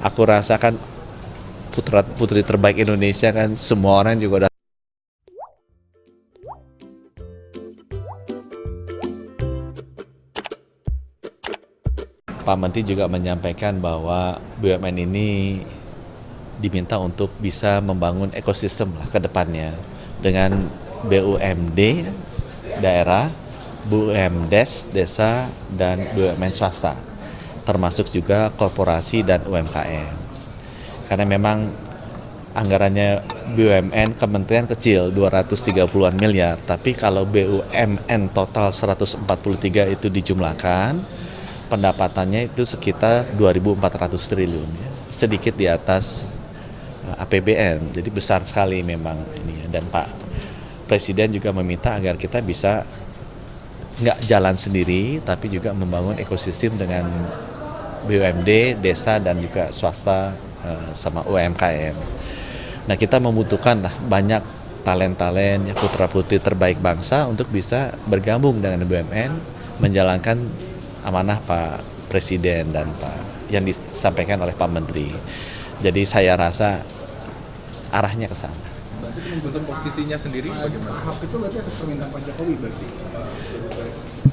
Aku rasa kan putra putri terbaik Indonesia kan semua orang juga udah. Pak Menteri juga menyampaikan bahwa BUMN ini diminta untuk bisa membangun ekosistem lah ke depannya dengan BUMD daerah, BUMDes desa, dan BUMN swasta, termasuk juga korporasi dan UMKM. Karena memang anggarannya BUMN kementerian kecil 230-an miliar, tapi kalau BUMN total 143 itu dijumlahkan, pendapatannya itu sekitar 2.400 triliun, ya. Sedikit di atas APBN, jadi besar sekali memang ini. Dan Pak Presiden juga meminta agar kita bisa nggak jalan sendiri, tapi juga membangun ekosistem dengan BUMD, desa, dan juga swasta sama UMKM. Nah, kita membutuhkan lah banyak talent-talent, ya, putra-putri terbaik bangsa untuk bisa bergabung dengan BUMN, menjalankan amanah Pak Presiden dan Pak yang disampaikan oleh Pak Menteri. Jadi saya rasa arahnya ke sana. Berarti untuk posisinya sendiri bagaimana? Ahok itu berarti atas permintaan Pak Jokowi berarti?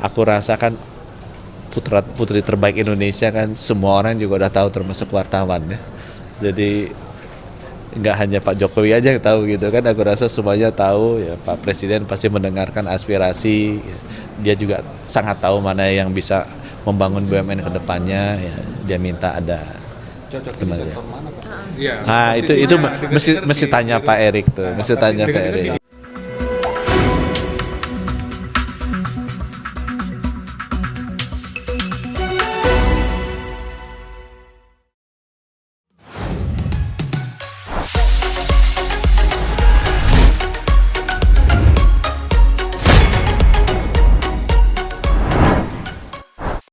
Aku rasa kan putra putri terbaik Indonesia kan semua orang juga udah tahu, termasuk wartawan, ya. Jadi nggak hanya Pak Jokowi aja yang tahu gitu kan, aku rasa semuanya tahu, ya. Pak Presiden pasti mendengarkan aspirasi, ya. Dia juga sangat tahu mana yang bisa membangun BUMN ke depannya, ya. Dia minta ada Cocok di sektor mana, Pak? Iya. itu mesti tanya Pak Erik tuh, mesti tanya Pak Erik.